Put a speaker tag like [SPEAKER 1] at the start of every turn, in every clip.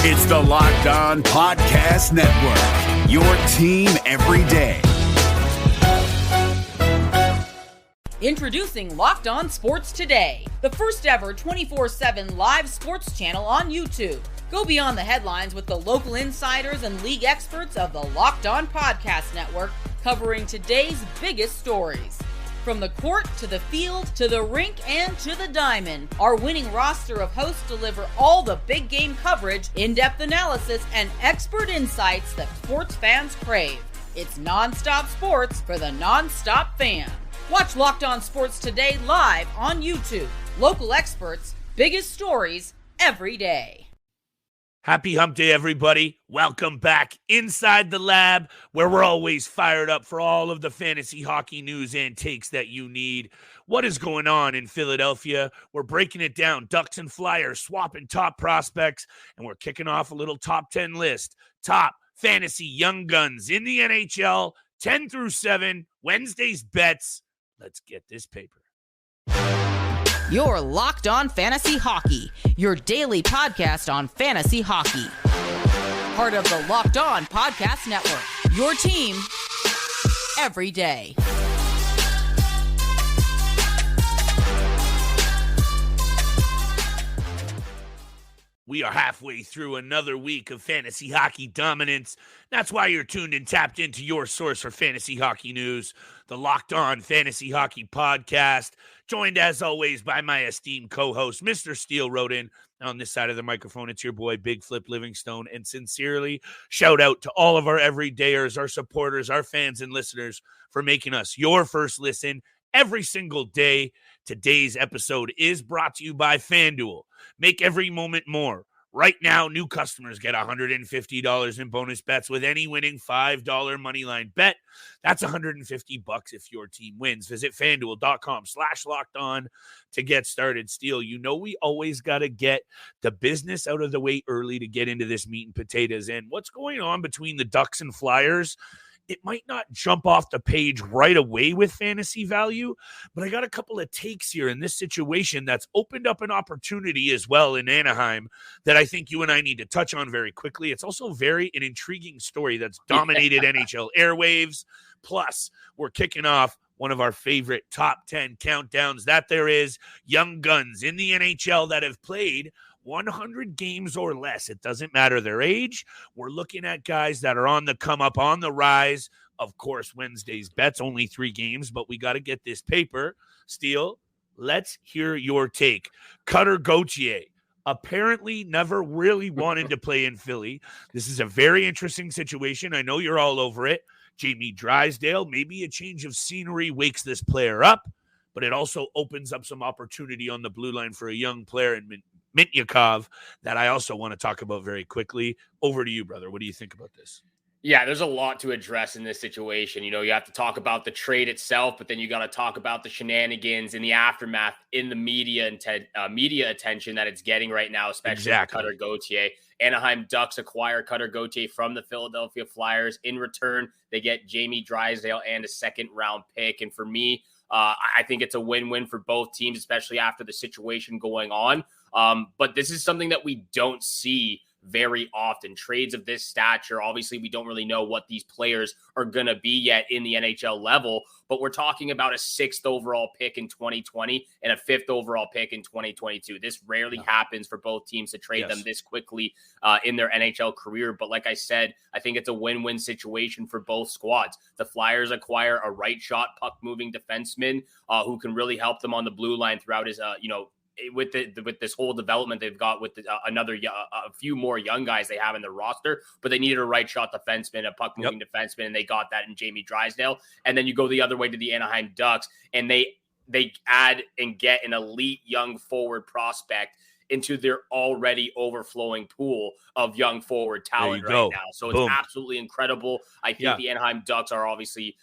[SPEAKER 1] It's the Locked On Podcast Network, your team every day.
[SPEAKER 2] Introducing Locked On Sports Today, the first ever 24/7 live sports channel on YouTube. Go beyond the headlines with the local insiders and league experts of the Locked On Podcast Network, covering today's biggest stories. From the court to the field to the rink and to the diamond, our winning roster of hosts deliver all the big game coverage, in-depth analysis, and expert insights that sports fans crave. It's non-stop sports for the non-stop fan. Watch Locked On Sports Today live on YouTube. Local experts, biggest stories every day.
[SPEAKER 3] Happy hump day, everybody. Welcome back inside the lab, where we're always fired up for all of the fantasy hockey news and takes that you need. What is going on in Philadelphia? We're breaking it down. Ducks and Flyers swapping top prospects, and we're kicking off a little top 10 list. Top fantasy young guns in the NHL, 10 through 7, Wednesday's bets. Let's get this paper.
[SPEAKER 2] You're Locked On Fantasy Hockey, your daily podcast on fantasy hockey. Part of the Locked On Podcast Network, your team every day.
[SPEAKER 3] We are halfway through another week of fantasy hockey dominance. That's why you're tuned and tapped into your source for fantasy hockey news, the Locked On Fantasy Hockey Podcast, joined as always by my esteemed co-host, Mr. Steele wrote in. On this side of the microphone, it's your boy, Big Flip Livingstone, and sincerely shout out to all of our everydayers, our supporters, our fans and listeners for making us your first listen every single day. Today's episode is brought to you by FanDuel. Make every moment more. Right now, new customers get $150 in bonus bets with any winning $5 moneyline bet. That's $150 if your team wins. Visit FanDuel.com/lockedon to get started. Steele, you know we always got to get the business out of the way early to get into this meat and potatoes. And what's going on between the Ducks and Flyers? It might not jump off the page right away with fantasy value, but I got a couple of takes here in this situation that's opened up an opportunity as well in Anaheim that I think you and I need to touch on very quickly. It's also an intriguing story that's dominated NHL airwaves. Plus, we're kicking off one of our favorite top 10 countdowns that there is, young guns in the NHL that have played 100 games or less. It doesn't matter their age. We're looking at guys that are on the come up, on the rise. Of course, Wednesday's bets, only 3 games, but we got to get this paper. Steele, let's hear your take. Cutter Gauthier apparently never really wanted to play in Philly. This is a very interesting situation. I know you're all over it. Jamie Drysdale, maybe a change of scenery wakes this player up, but it also opens up some opportunity on the blue line for a young player in Mintyukov that I also want to talk about very quickly. Over to you, brother. What do you think about this?
[SPEAKER 4] Yeah, there's a lot to address in this situation. You know, you have to talk about the trade itself, but then you got to talk about the shenanigans in the aftermath in the media and media attention that it's getting right now, especially with Cutter Gauthier. Anaheim Ducks acquire Cutter Gauthier from the Philadelphia Flyers. In return, they get Jamie Drysdale and a second-round pick. And for me, I think it's a win-win for both teams, especially after the situation going on. But this is something that we don't see very often. Trades of this stature, obviously, we don't really know what these players are going to be yet in the NHL level, but we're talking about a 6th overall pick in 2020 and a 5th overall pick in 2022. This rarely happens for both teams to trade them this quickly in their NHL career. But like I said, I think it's a win-win situation for both squads. The Flyers acquire a right shot puck moving defenseman who can really help them on the blue line throughout his, with this whole development they've got with a few more young guys they have in their roster, but they needed a right shot defenseman, a puck moving defenseman, and they got that in Jamie Drysdale. And then you go the other way to the Anaheim Ducks, and they add and get an elite young forward prospect into their already overflowing pool of young forward talent right now. So it's absolutely incredible. I think the Anaheim Ducks are obviously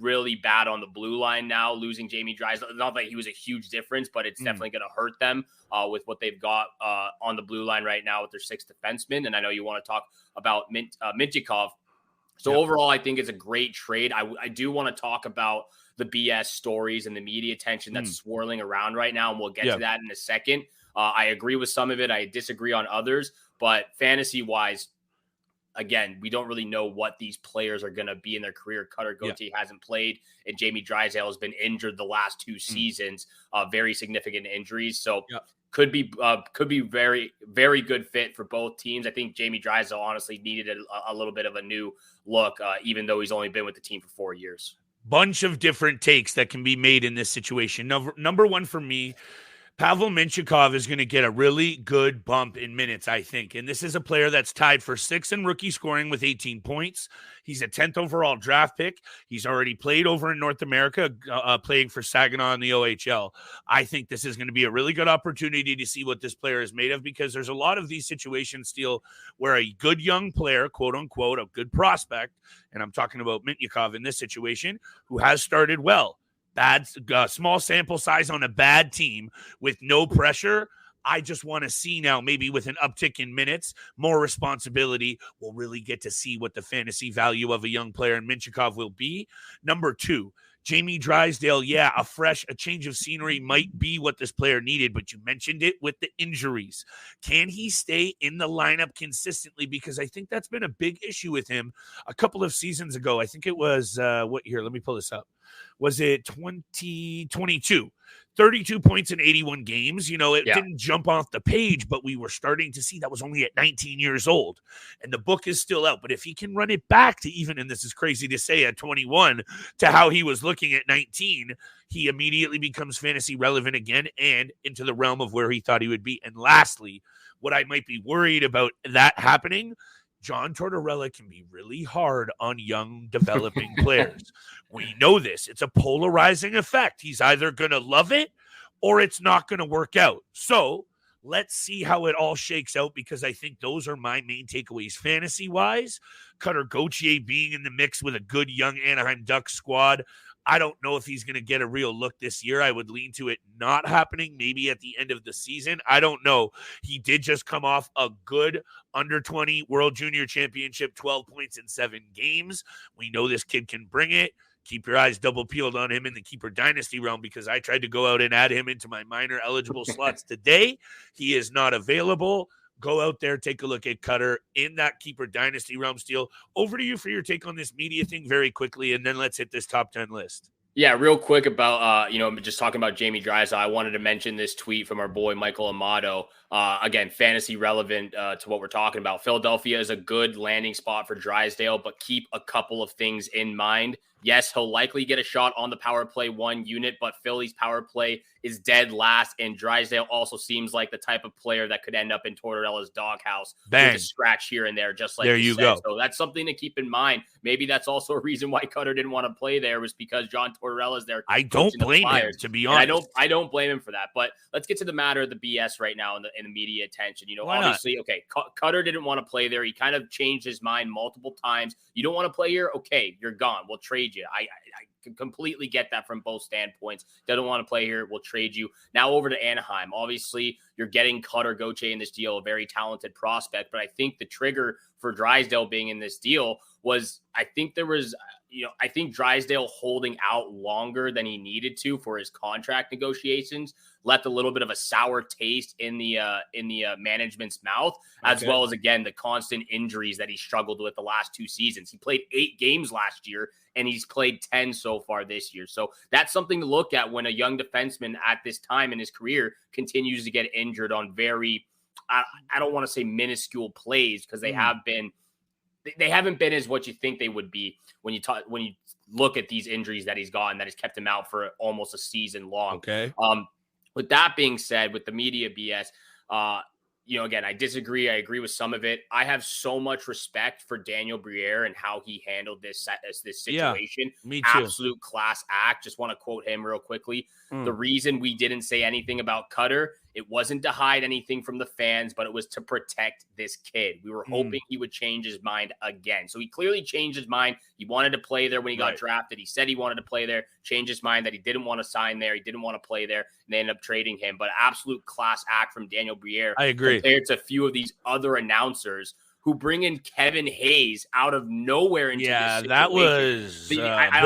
[SPEAKER 4] really bad on the blue line now, losing Jamie Drysdale. Not that he was a huge difference, but it's definitely going to hurt them with what they've got on the blue line right now with their 6th defenseman. And I know you want to talk about Mintyukov. So overall, I think it's a great trade. I do want to talk about the BS stories and the media attention that's swirling around right now, and we'll get to that in a second. I agree with some of it. I disagree on others, but fantasy-wise, again, we don't really know what these players are going to be in their career. Cutter Gauthier hasn't played, and Jamie Drysdale has been injured the last 2 seasons, very significant injuries. So could be very, very good fit for both teams. I think Jamie Drysdale honestly needed a little bit of a new look, even though he's only been with the team for 4 years.
[SPEAKER 3] Bunch of different takes that can be made in this situation. Number one for me, Pavel Mintyukov is going to get a really good bump in minutes, I think. And this is a player that's tied for 6th in rookie scoring with 18 points. He's a 10th overall draft pick. He's already played over in North America, playing for Saginaw in the OHL. I think this is going to be a really good opportunity to see what this player is made of, because there's a lot of these situations, Steele, where a good young player, quote unquote, a good prospect, and I'm talking about Mintyukov in this situation, who has started well. Bad, small sample size on a bad team with no pressure. I just want to see now, maybe with an uptick in minutes, more responsibility. We'll really get to see what the fantasy value of a young player in Mintyukov will be. Number 2, Jamie Drysdale. Yeah, a change of scenery might be what this player needed, but you mentioned it with the injuries. Can he stay in the lineup consistently? Because I think that's been a big issue with him a couple of seasons ago. I think it was, what year? Let me pull this up. Was it 2022? 32 points in 81 games. You know, it didn't jump off the page, but we were starting to see that was only at 19 years old. And the book is still out. But if he can run it back to even, and this is crazy to say, at 21 to how he was looking at 19, he immediately becomes fantasy relevant again and into the realm of where he thought he would be. And lastly, what I might be worried about that happening, John Tortorella can be really hard on young developing players. We know this. It's a polarizing effect. He's either going to love it or it's not going to work out. So let's see how it all shakes out, because I think those are my main takeaways fantasy-wise. Cutter Gauthier being in the mix with a good young Anaheim Ducks squad. I don't know if he's going to get a real look this year. I would lean to it not happening, maybe at the end of the season. I don't know. He did just come off a good under-20 World Junior Championship, 12 points in 7 games. We know this kid can bring it. Keep your eyes double peeled on him in the Keeper Dynasty realm, because I tried to go out and add him into my minor eligible slots today. He is not available. Go out there, take a look at Cutter in that Keeper Dynasty realm. Steele, over to you for your take on this media thing very quickly, and then let's hit this top 10 list.
[SPEAKER 4] Yeah, real quick about, just talking about Jamie Drysdale. I wanted to mention this tweet from our boy Michael Amato. Again, fantasy relevant to what we're talking about. Philadelphia is a good landing spot for Drysdale, but keep a couple of things in mind. Yes, he'll likely get a shot on the power play 1 unit, but Philly's power play is dead last, and Drysdale also seems like the type of player that could end up in Tortorella's doghouse with a scratch here and there, just like
[SPEAKER 3] there you go.
[SPEAKER 4] So that's something to keep in mind. Maybe that's also a reason why Cutter didn't want to play there, was because John Tortorella's there.
[SPEAKER 3] I don't blame him, to be honest.
[SPEAKER 4] And I don't blame him for that. But let's get to the matter of the BS right now in the media attention.
[SPEAKER 3] Why
[SPEAKER 4] obviously, okay, Cutter didn't want to play there. He kind of changed his mind multiple times. You don't want to play here? Okay, you're gone. We'll trade you. I can completely get that from both standpoints. Doesn't want to play here, we'll trade you. Now over to Anaheim. Obviously, you're getting Cutter Gauthier in this deal, a very talented prospect. But I think the trigger for Drysdale being in this deal was, I think Drysdale holding out longer than he needed to for his contract negotiations left a little bit of a sour taste in the management's mouth, as well as, again, the constant injuries that he struggled with the last 2 seasons. He played 8 games last year, and he's played 10 so far this year. So that's something to look at when a young defenseman at this time in his career continues to get injured on very, I don't want to say minuscule plays, because they haven't been as what you think they would be when you look at these injuries that he's gotten, that has kept him out for almost a season long.
[SPEAKER 3] Okay.
[SPEAKER 4] With that being said, with the media BS, again, I disagree. I agree with some of it. I have so much respect for Daniel Briere and how he handled this situation.
[SPEAKER 3] Yeah, me too.
[SPEAKER 4] Absolute class act. Just want to quote him real quickly. The reason we didn't say anything about Cutter, it wasn't to hide anything from the fans, but it was to protect this kid. We were hoping he would change his mind again. So he clearly changed his mind. He wanted to play there when he got drafted. He said he wanted to play there, changed his mind that he didn't want to sign there. He didn't want to play there, and they ended up trading him. But absolute class act from Daniel Briere.
[SPEAKER 3] I agree.
[SPEAKER 4] Compared to a few of these other announcers who bring in Kevin Hayes out of nowhere into this situation.
[SPEAKER 3] That was
[SPEAKER 4] I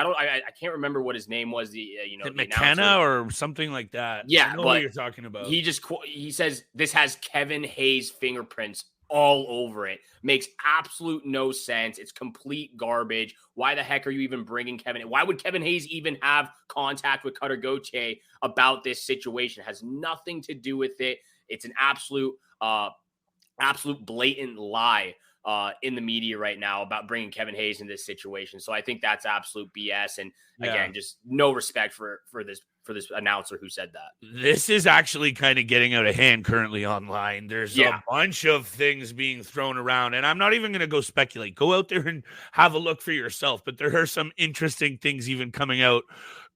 [SPEAKER 4] don't I can't remember what his name was. The
[SPEAKER 3] McKenna or something like that.
[SPEAKER 4] Yeah,
[SPEAKER 3] I know what you're talking about.
[SPEAKER 4] He says this has Kevin Hayes fingerprints all over it. Makes absolute no sense. It's complete garbage. Why the heck are you even bringing Kevin? Why would Kevin Hayes even have contact with Cutter Gauthier about this situation? It has nothing to do with it. It's an absolute blatant lie in the media right now about bringing Kevin Hayes in this situation. So I think that's absolute BS. And again, just no respect for this announcer who said that.
[SPEAKER 3] This is actually kind of getting out of hand currently online. There's a bunch of things being thrown around, and I'm not even going to go speculate. Go out there and have a look for yourself. But there are some interesting things even coming out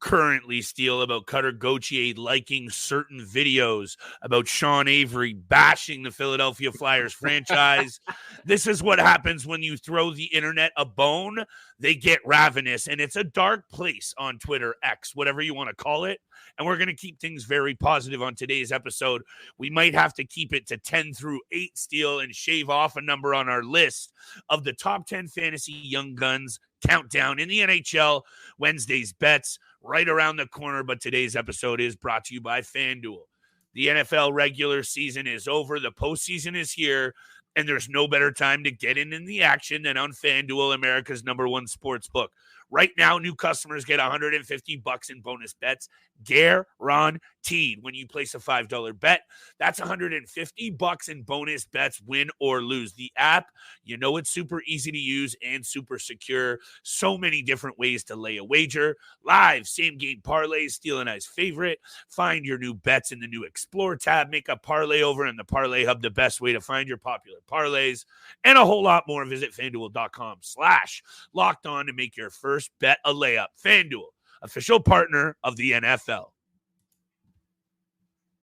[SPEAKER 3] currently, Steele, about Cutter Gauthier liking certain videos about Sean Avery bashing the Philadelphia Flyers franchise. This is what happens when you throw the internet a bone. They get ravenous, and it's a dark place on Twitter, X, whatever you want to call it. And we're going to keep things very positive on today's episode. We might have to keep it to 10 through 8, Steele, and shave off a number on our list of the top 10 fantasy young guns countdown in the NHL. Wednesday's bets right around the corner, but today's episode is brought to you by FanDuel. The NFL regular season is over. The postseason is here, and there's no better time to get in the action than on FanDuel, America's #1 sports book. Right now, new customers get $150 in bonus bets, guaranteed. When you place a $5 bet, that's $150 in bonus bets, win or lose. The app, it's super easy to use and super secure. So many different ways to lay a wager. Live same-game parlays, Steele and I's favorite. Find your new bets in the new Explore tab. Make a parlay over in the Parlay Hub, the best way to find your popular parlays, and a whole lot more. Visit FanDuel.com/LockedOn to make your first bet a layup. FanDuel, official partner of the NFL.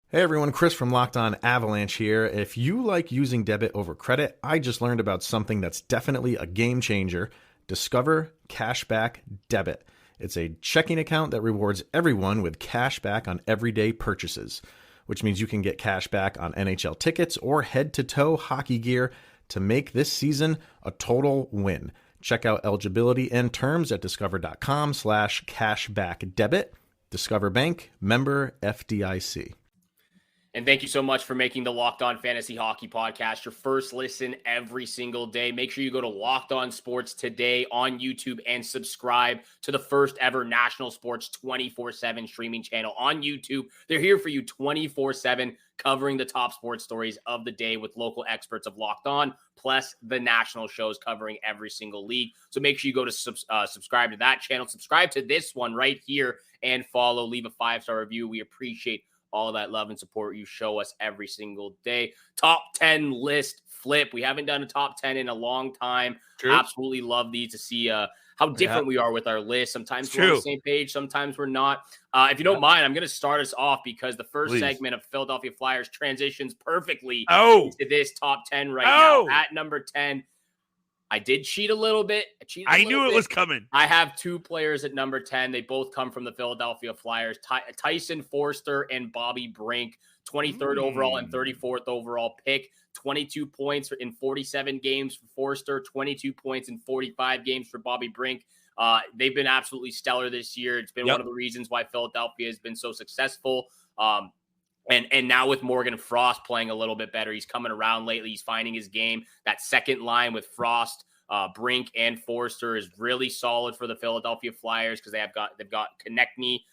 [SPEAKER 5] Hey everyone, Chris from Locked On Avalanche here. If you like using debit over credit, I just learned about something that's definitely a game changer. Discover Cashback Debit. It's a checking account that rewards everyone with cash back on everyday purchases, which means you can get cash back on NHL tickets or head-to-toe hockey gear to make this season a total win. Check out eligibility and terms at discover.com/cashbackdebit. Discover Bank, member FDIC.
[SPEAKER 4] And thank you so much for making the Locked On Fantasy Hockey Podcast your first listen every single day. Make sure you go to Locked On Sports today on YouTube and subscribe to the first ever national sports 24/7 streaming channel on YouTube. They're here for you 24/7, covering the top sports stories of the day with local experts of Locked On, plus the national shows covering every single league. So make sure you go to subscribe to that channel, subscribe to this one right here, and follow. Leave a 5-star review. We appreciate all that love and support you show us every single day. Top 10 list flip. We haven't done a top 10 in a long time.
[SPEAKER 3] True.
[SPEAKER 4] Absolutely love these to see how different we are with our list. Sometimes we're on the same page, sometimes we're not. If you don't mind, I'm going to start us off because the first segment of Philadelphia Flyers transitions perfectly into this top 10 right now. At number 10, I did cheat a little bit.
[SPEAKER 3] I knew it was coming.
[SPEAKER 4] I have two players at number 10. They both come from the Philadelphia Flyers. Tyson Foerster and Bobby Brink, 23rd overall and 34th overall pick. 22 points in 47 games for Foerster, 22 points in 45 games for Bobby Brink. They've been absolutely stellar this year. It's been one of the reasons why Philadelphia has been so successful. And now with Morgan Frost playing a little bit better, he's coming around lately. He's finding his game. That second line with Frost, Brink, and Foerster is really solid for the Philadelphia Flyers because they've got Konechny,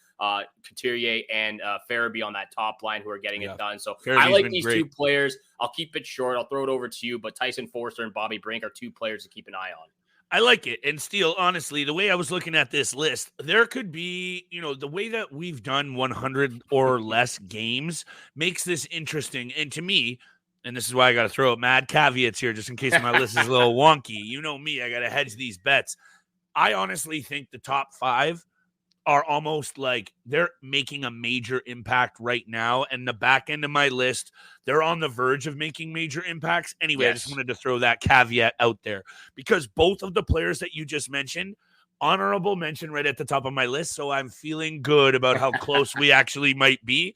[SPEAKER 4] Couturier, and Farabee on that top line who are getting it done. So Farabee's I like these two players. I'll keep it short. I'll throw it over to you. But Tyson Foerster and Bobby Brink are two players to keep an eye on.
[SPEAKER 3] I like it. And Steele, honestly, the way I was looking at this list, there could be, the way that we've done 100 or less games makes this interesting. And to me, and this is why I got to throw out mad caveats here just in case my list is a little wonky. You know me, I got to hedge these bets. I honestly think the top 5 are almost like they're making a major impact right now. And the back end of my list, they're on the verge of making major impacts. Anyway, I just wanted to throw that caveat out there because both of the players that you just mentioned, honorable mention right at the top of my list. So I'm feeling good about how close we actually might be.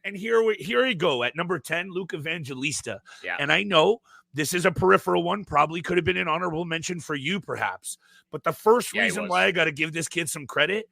[SPEAKER 3] And here we go at number 10, Luke Evangelista.
[SPEAKER 4] Yeah.
[SPEAKER 3] And I know this is a peripheral one, probably could have been an honorable mention for you perhaps. But the first reason why I got to give this kid some credit,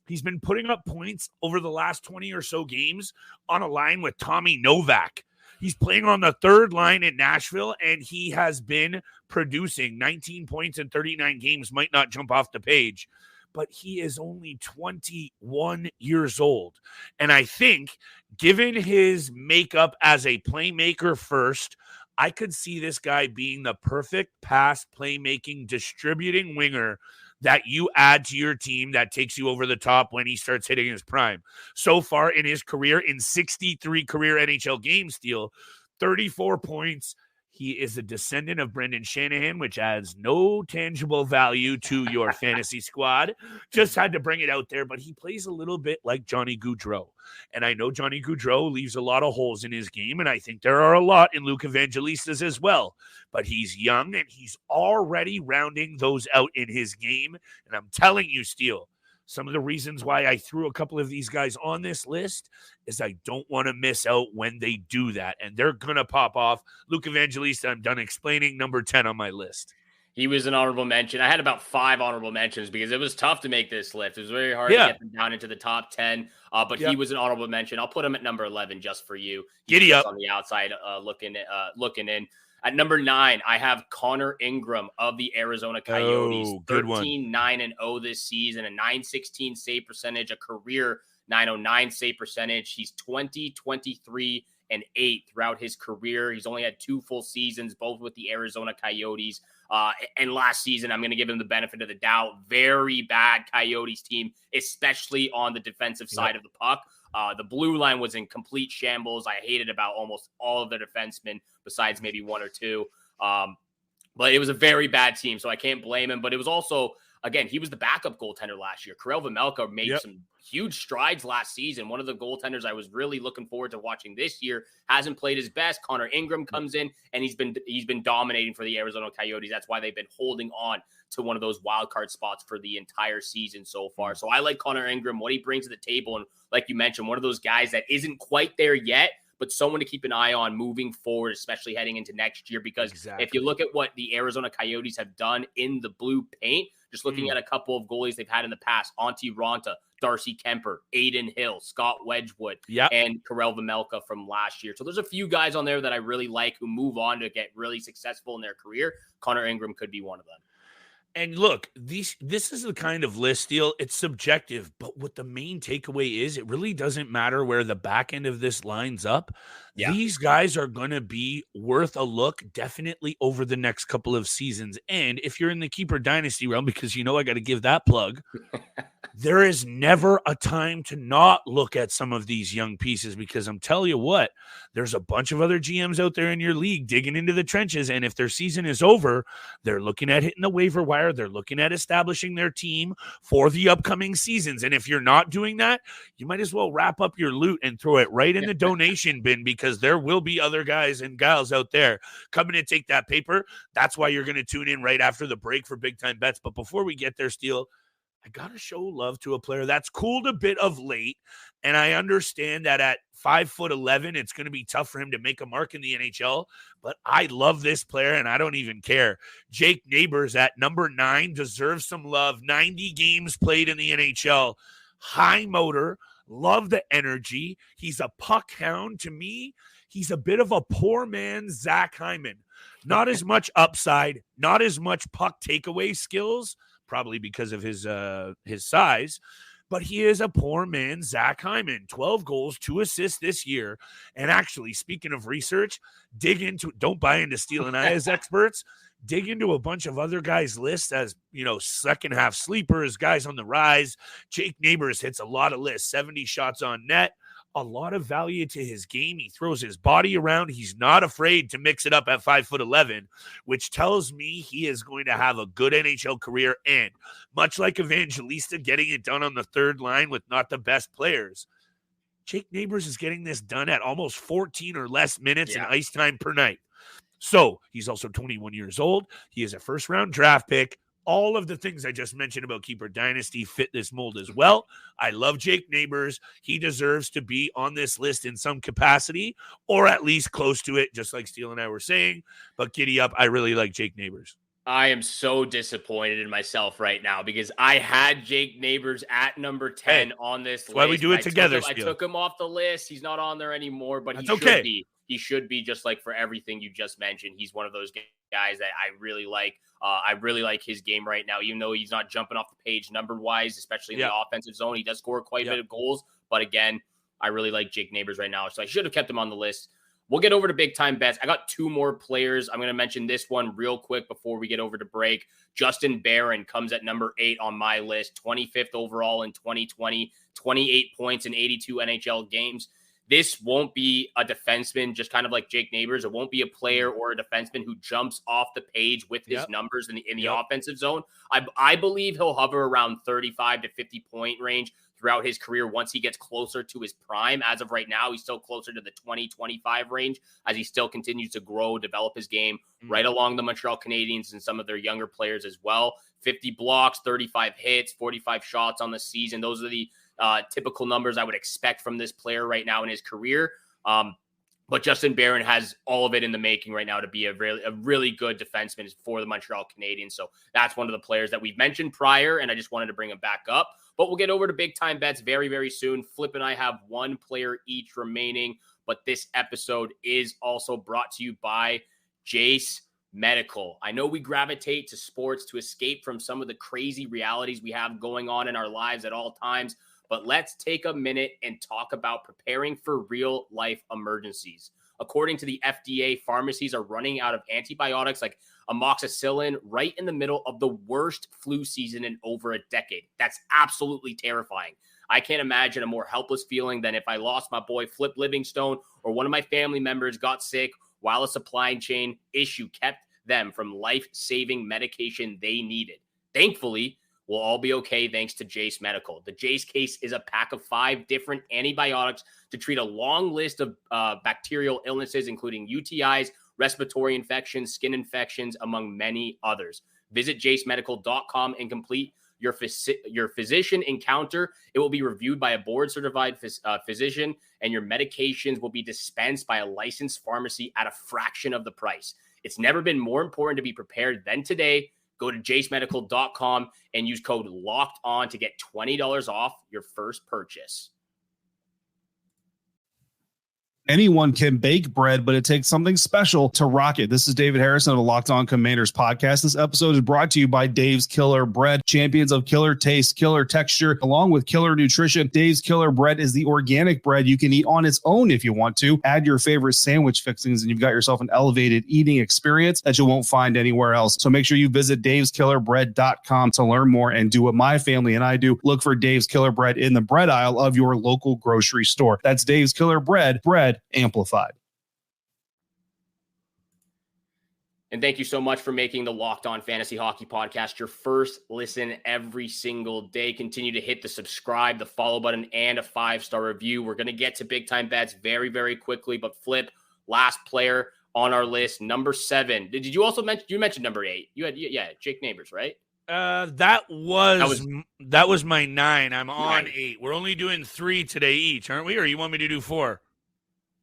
[SPEAKER 3] he's been putting up points over the last 20 or so games on a line with Tommy Novak. He's playing on the third line in Nashville, and he has been producing 19 points in 39 games. Might not jump off the page, but he is only 21 years old. And I think, given his makeup as a playmaker first, I could see this guy being the perfect pass playmaking, distributing winger that you add to your team that takes you over the top when he starts hitting his prime. So far in his career, in 63 career NHL games, Steele, 34 points. He is a descendant of Brendan Shanahan, which adds no tangible value to your fantasy squad. Just had to bring it out there, but he plays a little bit like Johnny Gaudreau. And I know Johnny Gaudreau leaves a lot of holes in his game, and I think there are a lot in Luke Evangelista's as well. But he's young, and he's already rounding those out in his game. And I'm telling you, Steele, some of the reasons why I threw a couple of these guys on this list is I don't want to miss out when they do that. And they're going to pop off. Luke Evangelista, I'm done explaining, number 10 on my list.
[SPEAKER 4] He was an honorable mention. I had about 5 honorable mentions because it was tough to make this list. It was very hard to get them down into the top 10, but he was an honorable mention. I'll put him at number 11 just for you.
[SPEAKER 3] Giddy up.
[SPEAKER 4] On the outside looking in. At number 9, I have Connor Ingram of the Arizona Coyotes. 13-9-0 this season, a .916 save percentage, a career .909 save percentage. He's 20-23-8 throughout his career. He's only had 2 full seasons, both with the Arizona Coyotes. And last season, I'm going to give him the benefit of the doubt. Very bad Coyotes team, especially on the defensive side of the puck. The blue line was in complete shambles. I hated about almost all of their defensemen besides maybe 1 or 2. But it was a very bad team, so I can't blame him. But it was also, again, he was the backup goaltender last year. Kirill Marchenko made some huge strides last season. One of the goaltenders I was really looking forward to watching this year hasn't played his best. Connor Ingram comes in, and he's been dominating for the Arizona Coyotes. That's why they've been holding on to one of those wild card spots for the entire season so far. So I like Connor Ingram, what he brings to the table. And like you mentioned, one of those guys that isn't quite there yet, but someone to keep an eye on moving forward, especially heading into next year. Because if you look at what the Arizona Coyotes have done in the blue paint, just looking at a couple of goalies they've had in the past, Antti Raanta, Darcy Kemper, Aiden Hill, Scott Wedgwood, and Kirill Marchenko from last year. So there's a few guys on there that I really like who move on to get really successful in their career. Connor Ingram could be one of them.
[SPEAKER 3] And look, this is the kind of list, Steele. It's subjective, but what the main takeaway is, it really doesn't matter where the back end of this lines up. Yeah. These guys are going to be worth a look definitely over the next couple of seasons. And if you're in the keeper dynasty realm, because I got to give that plug, there is never a time to not look at some of these young pieces, because I'm telling you what, there's a bunch of other GMs out there in your league digging into the trenches. And if their season is over, they're looking at hitting the waiver wire. They're looking at establishing their team for the upcoming seasons. And if you're not doing that, you might as well wrap up your loot and throw it right in the donation bin, because there will be other guys and gals out there coming to take that paper. That's why you're going to tune in right after the break for Big Time Bets. But before we get there, Steele, I got to show love to a player that's cooled a bit of late. And I understand that at 5'11", it's going to be tough for him to make a mark in the NHL, but I love this player and I don't even care. Jake Neighbours at number 9 deserves some love. 90 games played in the NHL. High motor. Love the energy. He's a puck hound. To me, he's a bit of a poor man's Zach Hyman. Not as much upside, not as much puck takeaway skills, probably because of his size, but he is a poor man's Zach Hyman. 12 goals, 2 assists this year. And actually, speaking of research, don't buy into Steele and I as experts, dig into a bunch of other guys' lists as, second half sleepers, guys on the rise. Jake Neighbours hits a lot of lists, 70 shots on net. A lot of value to his game. He throws his body around. He's not afraid to mix it up at 5'11", which tells me he is going to have a good NHL career. And much like Evangelista getting it done on the third line with not the best players, Jake Neighbours is getting this done at almost 14 or less minutes in ice time per night. So he's also 21 years old. He is a first-round draft pick. all of the things I just mentioned about Keeper Dynasty fit this mold as well. I love Jake Neighbours. He deserves to be on this list in some capacity, or at least close to it, just like Steele and I were saying. But giddy up, I really like Jake Neighbours.
[SPEAKER 4] I am so disappointed in myself right now because I had Jake Neighbours at number 10 on this list.
[SPEAKER 3] That's why we do it together.
[SPEAKER 4] I took him off the list. He's not on there anymore, but
[SPEAKER 3] that's
[SPEAKER 4] he should
[SPEAKER 3] okay.
[SPEAKER 4] be. He should be, just like for everything you just mentioned. He's one of those guys that I really like. I really like his game right now, even though he's not jumping off the page number-wise, especially in the offensive zone. He does score quite a bit of goals. But again, I really like Jake Neighbours right now, so I should have kept him on the list. We'll get over to big-time bets. I got two more players. I'm going to mention this one real quick before we get over to break. Justin Barron comes at number 8 on my list, 25th overall in 2020, 28 points in 82 NHL games. This won't be a defenseman, just kind of like Jake Neighbours. It won't be a player or a defenseman who jumps off the page with his numbers in the offensive zone. I believe he'll hover around 35 to 50-point range throughout his career once he gets closer to his prime. As of right now, he's still closer to the 20-25 range as he still continues to grow, develop his game right along the Montreal Canadiens and some of their younger players as well. 50 blocks, 35 hits, 45 shots on the season. Those are the typical numbers I would expect from this player right now in his career. But Justin Barron has all of it in the making right now to be a really good defenseman for the Montreal Canadiens. So that's one of the players that we've mentioned prior, and I just wanted to bring him back up. But we'll get over to big-time bets very, very soon. Flip and I have one player each remaining, but this episode is also brought to you by Jase Medical. I know we gravitate to sports to escape from some of the crazy realities we have going on in our lives at all times, but let's take a minute and talk about preparing for real-life emergencies. According to the FDA, pharmacies are running out of antibiotics like amoxicillin right in the middle of the worst flu season in over a decade. That's absolutely terrifying. I can't imagine a more helpless feeling than if I lost my boy Flip Livingstone or one of my family members got sick while a supply chain issue kept them from life-saving medication they needed. Thankfully, we'll all be okay thanks to Jase Medical. The Jase case is a pack of 5 different antibiotics to treat a long list of bacterial illnesses, including UTIs, respiratory infections, skin infections, among many others. Visit jasemedical.com and complete your physician encounter. It will be reviewed by a board-certified physician, and your medications will be dispensed by a licensed pharmacy at a fraction of the price. It's never been more important to be prepared than today. Go to jasemedical.com and use code LOCKEDON to get $20 off your first purchase.
[SPEAKER 6] Anyone can bake bread, but it takes something special to rock it. This is David Harrison of the Locked On Commanders podcast. This episode is brought to you by Dave's Killer Bread, champions of killer taste, killer texture, along with killer nutrition. Dave's Killer Bread is the organic bread you can eat on its own if you want to. Add your favorite sandwich fixings, and you've got yourself an elevated eating experience that you won't find anywhere else. So make sure you visit daveskillerbread.com to learn more and do what my family and I do. Look for Dave's Killer Bread in the bread aisle of your local grocery store. That's Dave's Killer Bread, bread amplified.
[SPEAKER 4] And thank you so much for making the Locked On Fantasy Hockey Podcast your first listen every single day. Continue to hit the subscribe, the follow button, and a 5-star review. We're going to get to big time bets very, very quickly, but Flip, last player on our list, number 7. Did you also mention, you mentioned number 8? You had, Jake Neighbours, right?
[SPEAKER 3] That was my 9. I'm on 8. We're only doing 3 today each, aren't we? Or you want me to do 4?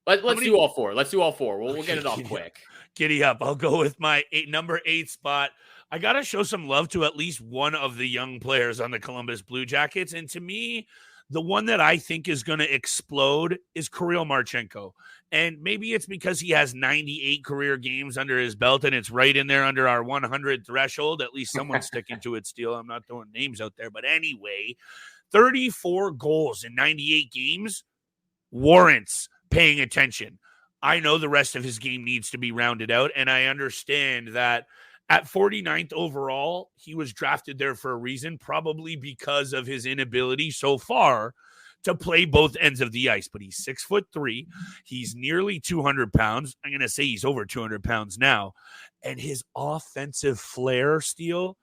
[SPEAKER 4] Let's do all 4. Let's do all 4. We'll get it off quick.
[SPEAKER 3] Giddy up. I'll go with my number 8 spot. I got to show some love to at least one of the young players on the Columbus Blue Jackets. And to me, the one that I think is going to explode is Kirill Marchenko. And maybe it's because he has 98 career games under his belt, and it's right in there under our 100 threshold. At least someone's sticking to it, Steele. I'm not throwing names out there. But anyway, 34 goals in 98 games warrants paying attention. I know the rest of his game needs to be rounded out, and I understand that at 49th overall, he was drafted there for a reason, probably because of his inability so far to play both ends of the ice. But he's 6'3". He's nearly 200 pounds. I'm going to say he's over 200 pounds now. And his offensive flair, Steele,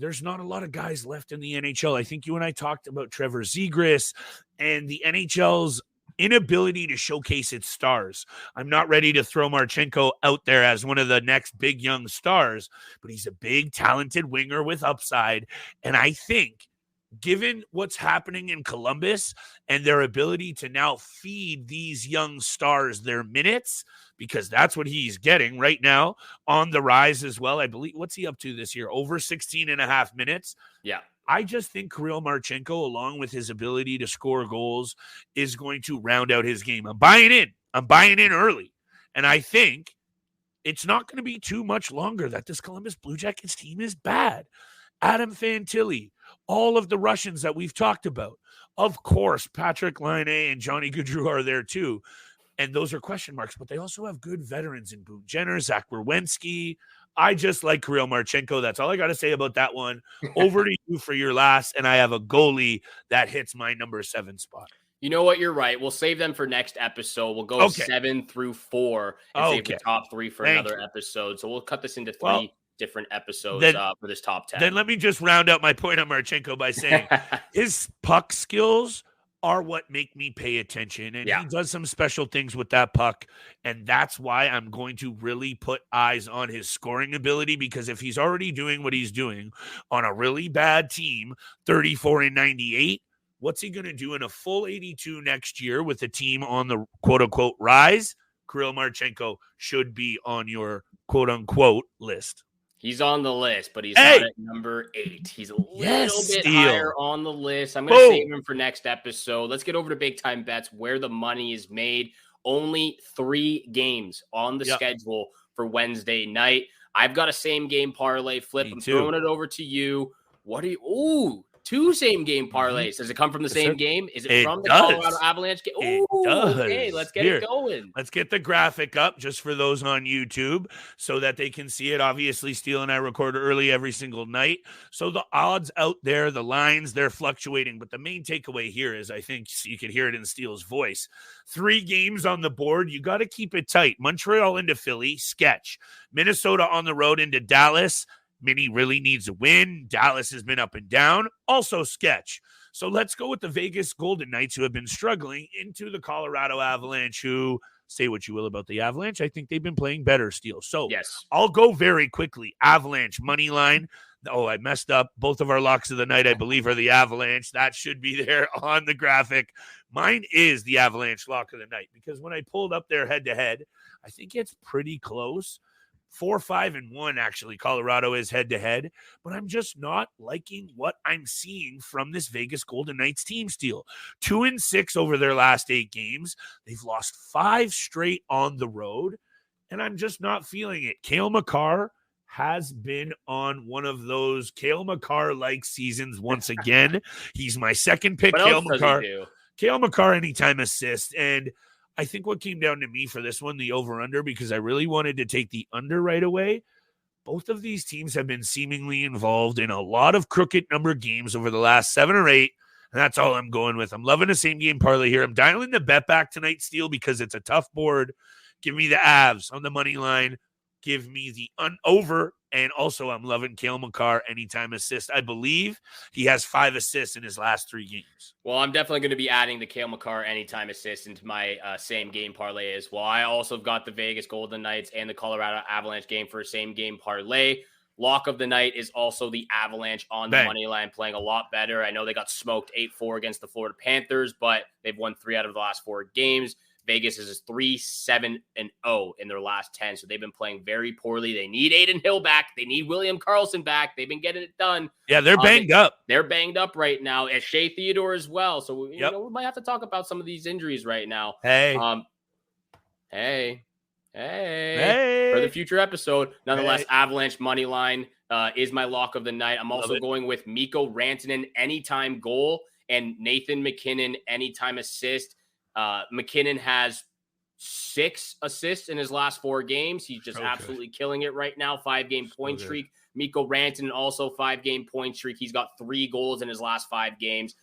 [SPEAKER 3] there's not a lot of guys left in the NHL. I think you and I talked about Trevor Zegras, and the NHL's inability to showcase its stars. I'm not ready to throw Marchenko out there as one of the next big young stars, but he's a big, talented winger with upside. And I think, given what's happening in Columbus and their ability to now feed these young stars their minutes, because that's what he's getting right now on the rise as well. I believe, what's he up to this year? Over 16 and a half minutes.
[SPEAKER 4] Yeah.
[SPEAKER 3] I just think Kirill Marchenko, along with his ability to score goals, is going to round out his game. I'm buying in early. And I think it's not going to be too much longer that this Columbus Blue Jackets team is bad. Adam Fantilli, all of the Russians that we've talked about. Of course, Patrick Laine and Johnny Gaudreau are there too. And those are question marks, but they also have good veterans in Boone Jenner, Zach Werenski. I just like Kirill Marchenko. That's all I got to say about that one. Over to you for your last, and I have a goalie that hits my number 7 spot.
[SPEAKER 4] You know what? You're right. We'll save them for next episode. We'll go 7 through 4 and save the top 3 for another episode. So we'll cut this into 3 different episodes for this top 10.
[SPEAKER 3] Then let me just round out my point on Marchenko by saying his puck skills are what make me pay attention. And he does some special things with that puck. And that's why I'm going to really put eyes on his scoring ability, because if he's already doing what he's doing on a really bad team, 34 and 98, what's he going to do in a full 82 next year with a team on the quote-unquote rise? Kirill Marchenko should be on your quote-unquote list.
[SPEAKER 4] He's on the list, but he's not at number 8. He's a little bit
[SPEAKER 3] Steele.
[SPEAKER 4] higher on the list. I'm going to save him for next episode. Let's get over to big time bets where the money is made. Only 3 games on the schedule for Wednesday night. I've got a same game parlay flip. I'm throwing it over to you. What do you? Ooh, 2 same game parlays. Does it come from the same game? Is it from the Colorado Avalanche game? Ooh,
[SPEAKER 3] it does.
[SPEAKER 4] Okay, let's get it going.
[SPEAKER 3] Let's get the graphic up just for those on YouTube so that they can see it. Obviously, Steele and I record early every single night. So the odds out there, the lines, they're fluctuating. But the main takeaway here is, I think you can hear it in Steele's voice, 3 games on the board. You got to keep it tight. Montreal into Philly, sketch. Minnesota on the road into Dallas. Minnie really needs a win. Dallas has been up and down. Also sketch. So let's go with the Vegas Golden Knights, who have been struggling, into the Colorado Avalanche, who, say what you will about the Avalanche, I think they've been playing better, Steele. So I'll go very quickly. Avalanche money line. Oh, I messed up. Both of our locks of the night, I believe, are the Avalanche. That should be there on the graphic. Mine is the Avalanche lock of the night, because when I pulled up their head-to-head, I think it's pretty close. 4-5-1, actually, Colorado is head-to-head, but I'm just not liking what I'm seeing from this Vegas Golden Knights team, Steele. 2-6 over their last 8 games. They've lost 5 straight on the road, and I'm just not feeling it. Cale Makar has been on one of those Cale Makar-like seasons once again. He's my second pick, Cale Makar. Cale Makar anytime assist, and I think what came down to me for this one, the over-under, because I really wanted to take the under right away. Both of these teams have been seemingly involved in a lot of crooked number games over the last 7 or 8, and that's all I'm going with. I'm loving the same game parlay here. I'm dialing the bet back tonight, Steele, because it's a tough board. Give me the Avs on the money line. Give me the over, and also I'm loving Cale Makar anytime assist. I believe he has 5 assists in his last 3 games.
[SPEAKER 4] Well, I'm definitely going to be adding the Cale Makar anytime assist into my same game parlay as well. I also have got the Vegas Golden Knights and the Colorado Avalanche game for a same game parlay. Lock of the night is also the Avalanche on the money line, playing a lot better. I know they got smoked 8-4 against the Florida Panthers, but they've won 3 out of the last 4 games. Vegas is 3-7-0 in their last 10, so they've been playing very poorly. They need Aiden Hill back. They need William Karlsson back. They've been getting it done.
[SPEAKER 3] Yeah, they're banged up.
[SPEAKER 4] They're banged up right now. And Shea Theodore as well. So you know, we might have to talk about some of these injuries right now.
[SPEAKER 3] Hey,
[SPEAKER 4] for the future episode. Nonetheless, Avalanche money line is my lock of the night. I'm also going with Mikko Rantanen anytime goal and Nathan MacKinnon anytime assist. McKinnon has 6 assists in his last 4 games. He's just absolutely killing it right now. 5-game point streak. Mikko Rantanen also 5-game point streak. He's got 3 goals in his last 5 games.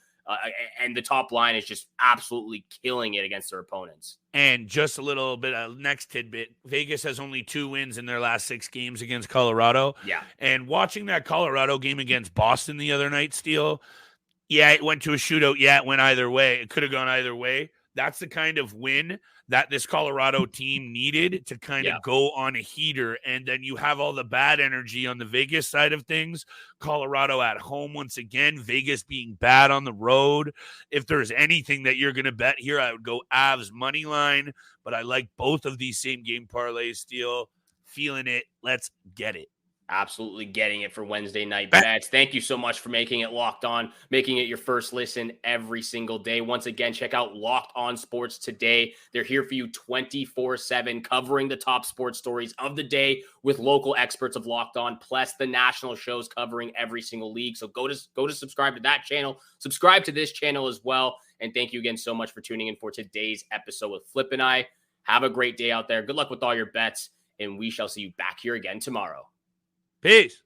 [SPEAKER 4] And the top line is just absolutely killing it against their opponents.
[SPEAKER 3] And just a little bit of next tidbit. Vegas has only 2 wins in their last 6 games against Colorado.
[SPEAKER 4] Yeah.
[SPEAKER 3] And watching that Colorado game against Boston the other night, Steele, it went to a shootout. Yeah, it went either way. It could have gone either way. That's the kind of win that this Colorado team needed to kind of go on a heater. And then you have all the bad energy on the Vegas side of things. Colorado at home once again, Vegas being bad on the road. If there's anything that you're going to bet here, I would go Avs money line, but I like both of these same game parlays, Steele. Feeling it. Let's get it.
[SPEAKER 4] Absolutely getting it for Wednesday night bets. Thank you so much for making it Locked On, making it your first listen every single day. Once again, check out Locked On Sports today. They're here for you 24/7, covering the top sports stories of the day with local experts of Locked On, plus the national shows covering every single league. So go to subscribe to that channel. Subscribe to this channel as well. And thank you again so much for tuning in for today's episode with Flip and I. Have a great day out there. Good luck with all your bets, and we shall see you back here again tomorrow.
[SPEAKER 3] Peace.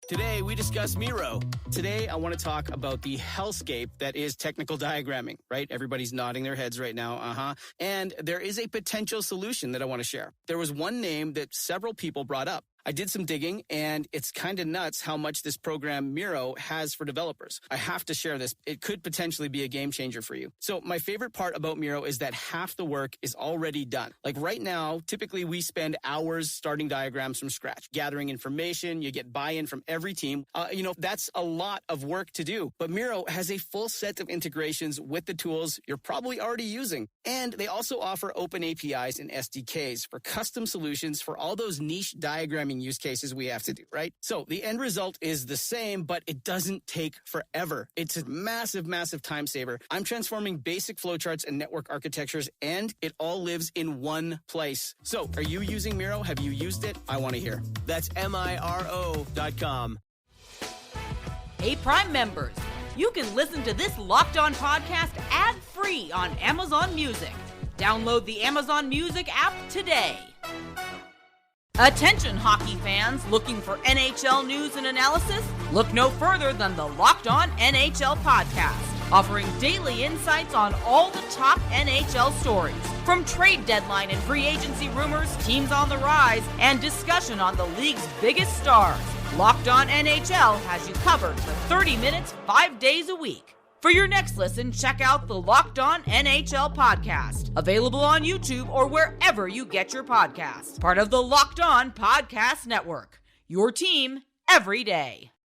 [SPEAKER 7] Today, we discuss Miro. Today, I want to talk about the hellscape that is technical diagramming, right? Everybody's nodding their heads right now. And there is a potential solution that I want to share. There was one name that several people brought up. I did some digging, and it's kind of nuts how much this program Miro has for developers. I have to share this. It could potentially be a game changer for you. So my favorite part about Miro is that half the work is already done. Like right now, typically we spend hours starting diagrams from scratch, gathering information. You get buy-in from every team. That's a lot of work to do. But Miro has a full set of integrations with the tools you're probably already using. And they also offer open APIs and SDKs for custom solutions for all those niche diagramming use cases we have to do, right? So the end result is the same, but it doesn't take forever. It's a massive, massive time saver. I'm transforming basic flowcharts and network architectures, and it all lives in one place. So are you using Miro? Have you used it? I want to hear. That's MIRO.com.
[SPEAKER 2] Hey, Prime members, you can listen to this Locked On podcast ad-free on Amazon Music. Download the Amazon Music app today. Attention hockey fans looking for NHL news and analysis? Look no further than the Locked On NHL podcast, offering daily insights on all the top NHL stories. From trade deadline and free agency rumors, teams on the rise, and discussion on the league's biggest stars, Locked On NHL has you covered for 30 minutes, 5 days a week. For your next listen, check out the Locked On NHL podcast, available on YouTube or wherever you get your podcasts. Part of the Locked On Podcast Network, your team every day.